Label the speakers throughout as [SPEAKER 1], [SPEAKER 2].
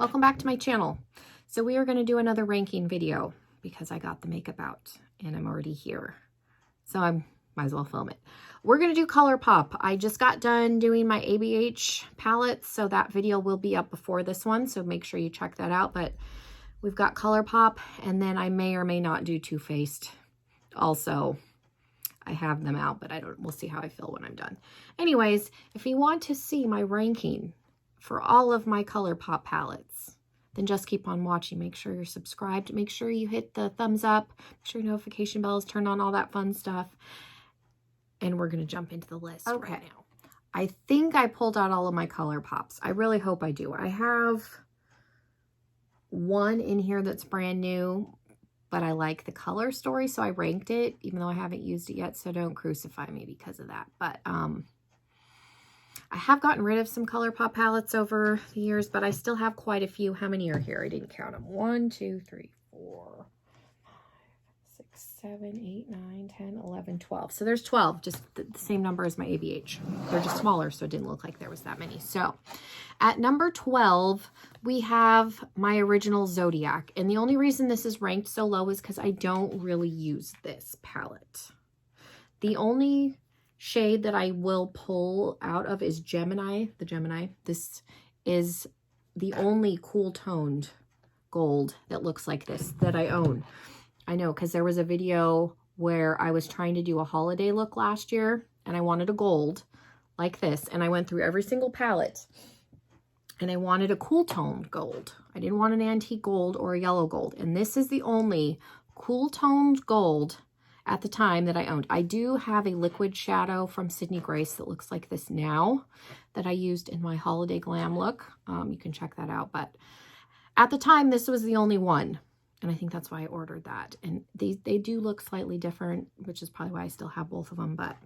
[SPEAKER 1] welcome back to my channel. So we are going to do another ranking video because I got the makeup out and I'm already here. So I might as well film it. We're going to do ColourPop. I just got done doing my ABH palettes, so that video will be up before this one, so make sure you check that out. But we've got ColourPop, and then I may or may not do Too Faced. Also, I have them out, but we'll see how I feel when I'm done. Anyways, if you want to see my ranking for all of my ColourPop palettes, then just keep on watching. Make sure you're subscribed. Make sure you hit the thumbs up. Make sure your notification bell is turned on, all that fun stuff. And we're going to jump into the list right now. I think I pulled out all of my ColourPops. I really hope I do. I have one in here that's brand new, but I like the color story, so I ranked it, even though I haven't used it yet, so don't crucify me because of that. But I have gotten rid of some ColourPop palettes over the years, but I still have quite a few. How many are here? I didn't count them. 1, 2, 3, 4, 5, 6, 7, 8, 9, 10, 11, 12. So there's 12, just the same number as my ABH. They're just smaller, so it didn't look like there was that many. So at number 12, we have my original Zodiac. And the only reason this is ranked so low is because I don't really use this palette. The only shade that I will pull out of is Gemini, the Gemini. This is the only cool toned gold that looks like this that I own. I know, because there was a video where I was trying to do a holiday look last year and I wanted a gold like this, and I went through every single palette and I wanted a cool toned gold. I didn't want an antique gold or a yellow gold, and this is the only cool toned gold at the time that I owned. I do have a liquid shadow from Sydney Grace that looks like this now that I used in my holiday glam look. You can check that out, but at the time this was the only one, and I think that's why I ordered that. And they do look slightly different, which is probably why I still have both of them, but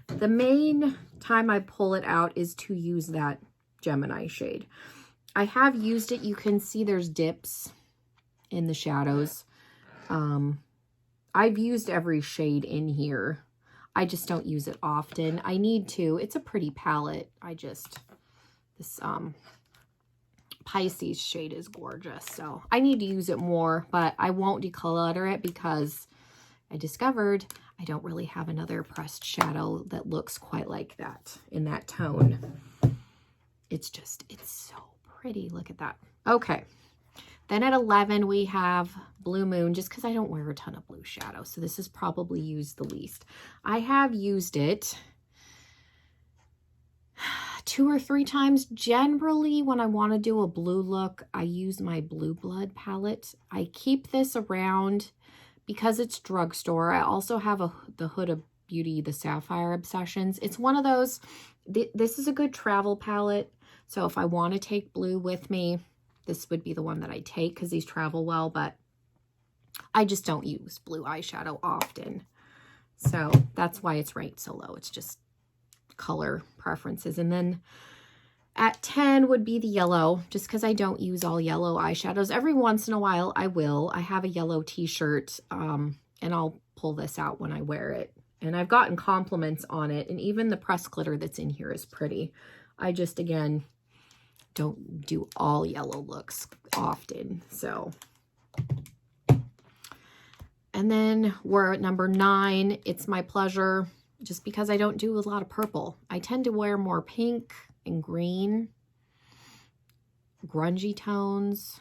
[SPEAKER 1] the main time I pull it out is to use that Gemini shade. I have used it. You can see there's dips in the shadows. I've used every shade in here. I just don't use it often. I need to. It's a pretty palette. This Pisces shade is gorgeous, so I need to use it more, but I won't declutter it because I discovered I don't really have another pressed shadow that looks quite like that in that tone. It's so pretty. Look at that. Okay. Then at 11, we have Blue Moon, just because I don't wear a ton of blue shadow. So this is probably used the least. I have used it 2 or 3 times. Generally, when I want to do a blue look, I use my Blue Blood palette. I keep this around because it's drugstore. I also have the Huda Beauty, the Sapphire Obsessions. It's one of those, this is a good travel palette. So if I want to take blue with me, this would be the one that I take because these travel well, but I just don't use blue eyeshadow often. So that's why it's ranked so low. It's just color preferences. And then at 10 would be the yellow, just because I don't use all yellow eyeshadows. Every once in a while I will. I have a yellow t-shirt and I'll pull this out when I wear it. And I've gotten compliments on it. And even the pressed glitter that's in here is pretty. I just, again, don't do all yellow looks often. So, and then we're at number 9. It's My Pleasure, just because I don't do a lot of purple. I tend to wear more pink and green, grungy tones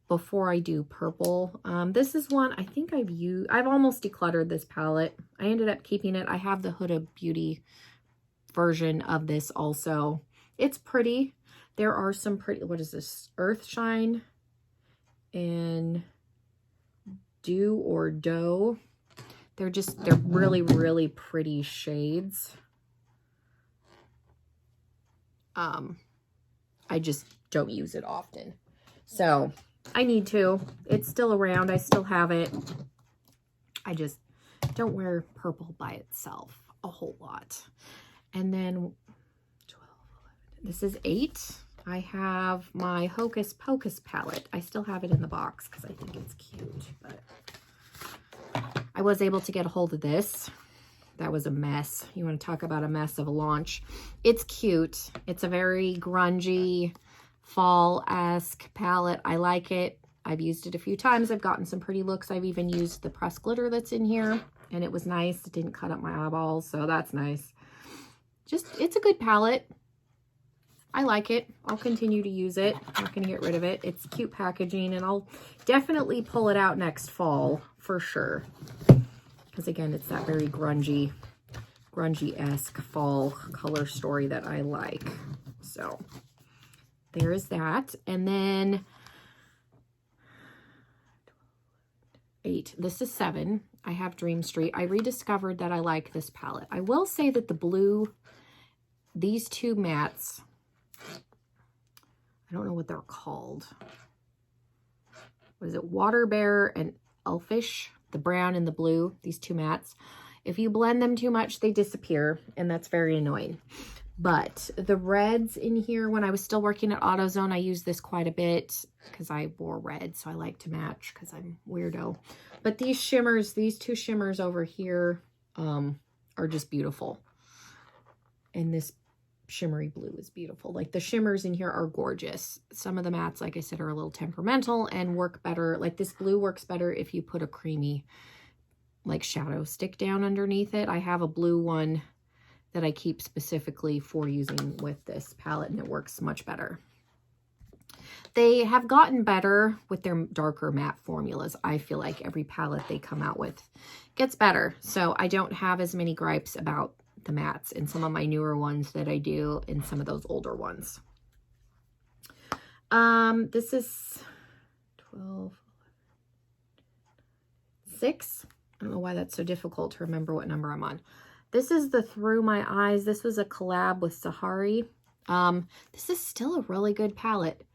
[SPEAKER 1] before I do purple. This is one I think I've almost decluttered this palette. I ended up keeping it. I have the Huda Beauty version of this also. It's pretty. There are some pretty, what is this? Earthshine and Dew or Dough. They're really, really pretty shades. I just don't use it often. So I need to. It's still around. I still have it. I just don't wear purple by itself a whole lot. And then this is 8. I have my Hocus Pocus palette. I still have it in the box because I think it's cute, but I was able to get a hold of this. That was a mess. You want to talk about a mess of a launch. It's cute. It's a very grungy, fall-esque palette. I like it. I've used it a few times. I've gotten some pretty looks. I've even used the pressed glitter that's in here, and it was nice. It didn't cut up my eyeballs, so that's nice. Just, it's a good palette. I like it. I'll continue to use it. I'm not going to get rid of it. It's cute packaging, and I'll definitely pull it out next fall for sure. Because again, it's that very grungy-esque fall color story that I like. So there's that. And then 8. This is 7. I have Dream Street. I rediscovered that I like this palette. I will say that the blue, these two mattes, I don't know what they're called. What is it? Water Bear and Elfish, the brown and the blue, these two mattes. If you blend them too much, they disappear, and that's very annoying. But the reds in here, when I was still working at AutoZone, I used this quite a bit because I wore red, so I like to match because I'm weirdo. But these shimmers, these two shimmers over here are just beautiful. And this shimmery blue is beautiful. Like the shimmers in here are gorgeous. Some of the mattes, like I said, are a little temperamental and work better. Like this blue works better if you put a creamy like shadow stick down underneath it. I have a blue one that I keep specifically for using with this palette, and it works much better. They have gotten better with their darker matte formulas. I feel like every palette they come out with gets better. So I don't have as many gripes about the mattes in some of my newer ones that I do in some of those older ones. This is 12, 6. I don't know why that's so difficult to remember what number I'm on. This is the Through My Eyes. This was a collab with Sahari. This is still a really good palette.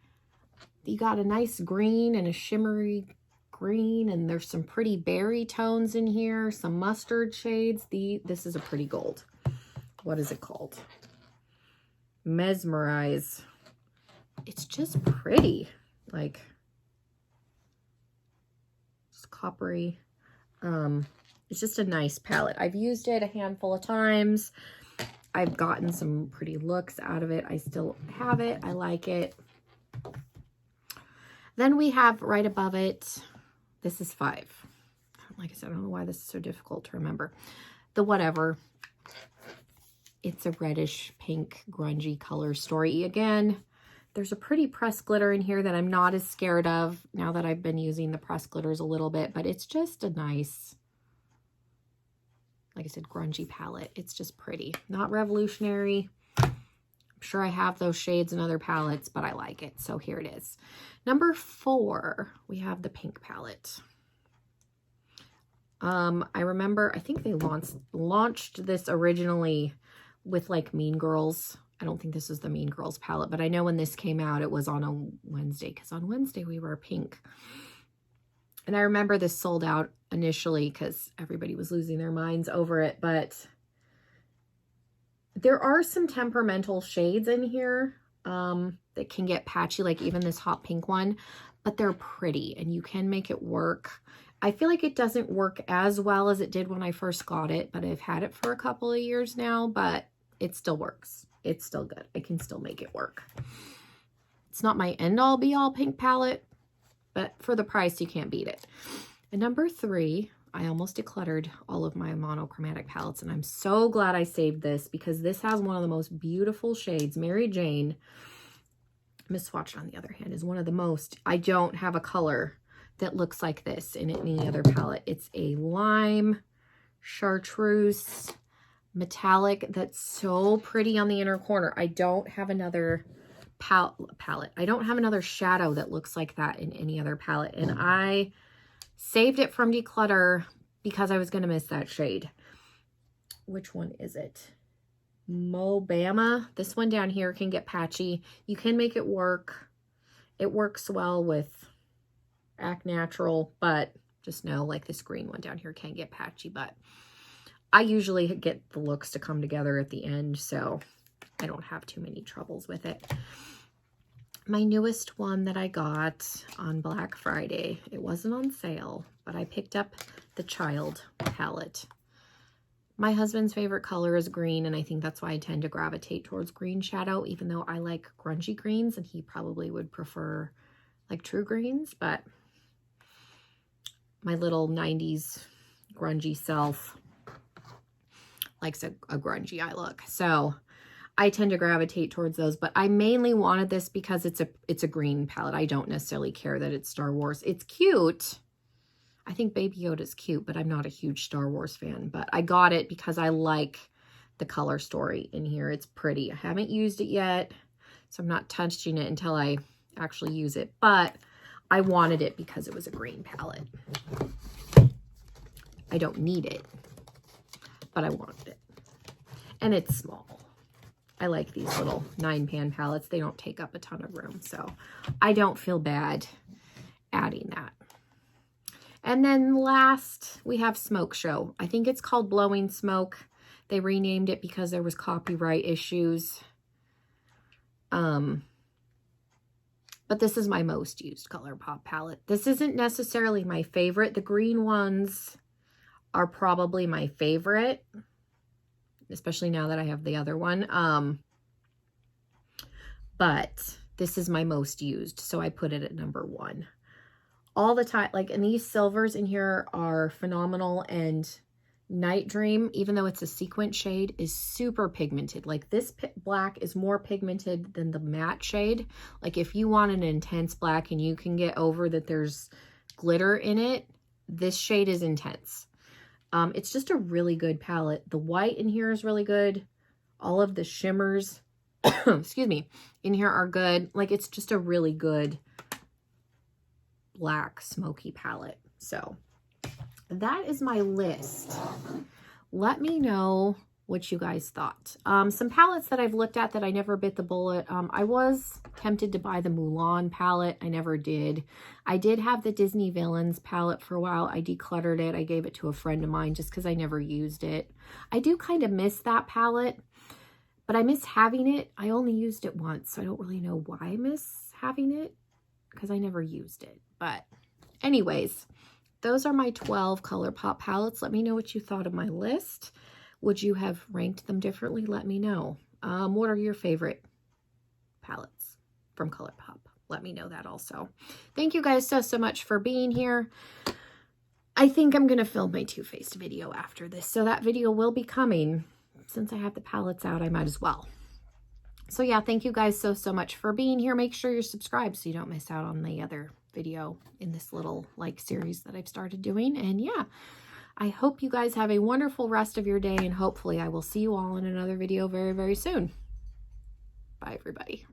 [SPEAKER 1] You got a nice green and a shimmery green, and there's some pretty berry tones in here, some mustard shades. This is a pretty gold. What is it called? Mesmerize. It's just pretty. Like, it's coppery. It's just a nice palette. I've used it a handful of times. I've gotten some pretty looks out of it. I still have it. I like it. Then we have right above it, this is 5. Like I said, I don't know why this is so difficult to remember. The Whatever. It's a reddish pink grungy color story. Again, there's a pretty pressed glitter in here that I'm not as scared of now that I've been using the pressed glitters a little bit, but it's just a nice, like I said, grungy palette. It's just pretty. Not revolutionary. I'm sure I have those shades in other palettes, but I like it. So here it is. Number 4, we have the pink palette. I remember, I think they launched this originally with like Mean Girls. I don't think this is the Mean Girls palette, but I know when this came out, it was on a Wednesday, because on Wednesday we were pink. And I remember this sold out initially because everybody was losing their minds over it, but there are some temperamental shades in here that can get patchy, like even this hot pink one, but they're pretty and you can make it work. I feel like it doesn't work as well as it did when I first got it, but I've had it for a couple of years now, but it still works. It's still good. I can still make it work. It's not my end-all be-all pink palette, but for the price, you can't beat it. And number 3, I almost decluttered all of my monochromatic palettes, and I'm so glad I saved this because this has one of the most beautiful shades. Mary Jane, Miss Swatch, on the other hand, is one of the most. I don't have a color that looks like this in any other palette. It's a lime chartreuse metallic that's so pretty on the inner corner. I don't have another palette. I don't have another shadow that looks like that in any other palette, and I saved it from declutter because I was going to miss that shade. Which one is it? Mobama. This one down here can get patchy. You can make it work. It works well with Act Natural, but just know, like, this green one down here can get patchy, but I usually get the looks to come together at the end, so I don't have too many troubles with it. My newest one that I got on Black Friday, it wasn't on sale, but I picked up the Child palette. My husband's favorite color is green, and I think that's why I tend to gravitate towards green shadow, even though I like grungy greens, and he probably would prefer like true greens, but my little 90s grungy self likes a grungy eye look. So I tend to gravitate towards those, but I mainly wanted this because it's a green palette. I don't necessarily care that it's Star Wars. It's cute. I think Baby Yoda's cute, but I'm not a huge Star Wars fan. But I got it because I like the color story in here. It's pretty. I haven't used it yet, so I'm not touching it until I actually use it. But I wanted it because it was a green palette. I don't need it, but I wanted it. And it's small. I like these little 9-pan palettes. They don't take up a ton of room, so I don't feel bad adding that. And then last, we have Smoke Show. I think it's called Blowing Smoke. They renamed it because there was copyright issues. But this is my most used ColourPop palette. This isn't necessarily my favorite. The green ones are probably my favorite, especially now that I have the other one. But this is my most used, so I put it at number 1. All the time, like, and these silvers in here are phenomenal, and Night Dream, even though it's a sequin shade, is super pigmented. Like, this black is more pigmented than the matte shade. Like, if you want an intense black and you can get over that there's glitter in it, this shade is intense. It's just a really good palette. The white in here is really good. All of the shimmers, excuse me, in here are good. Like, it's just a really good black smoky palette. So that is my list. Let me know what you guys thought. Some palettes that I've looked at that I never bit the bullet. I was tempted to buy the Mulan palette. I never did. I did have the Disney Villains palette for a while. I decluttered it. I gave it to a friend of mine just because I never used it. I do kind of miss that palette, but I miss having it. I only used it once, so I don't really know why I miss having it because I never used it. But anyways, those are my 12 ColourPop palettes. Let me know what you thought of my list. Would you have ranked them differently? Let me know. What are your favorite palettes from ColourPop? Let me know that also. Thank you guys so much for being here. I think I'm going to film my Too Faced video after this, so that video will be coming. Since I have the palettes out, I might as well. So yeah, thank you guys so much for being here. Make sure you're subscribed so you don't miss out on the other video in this little like series that I've started doing. And yeah, I hope you guys have a wonderful rest of your day, and hopefully I will see you all in another video very soon. Bye everybody.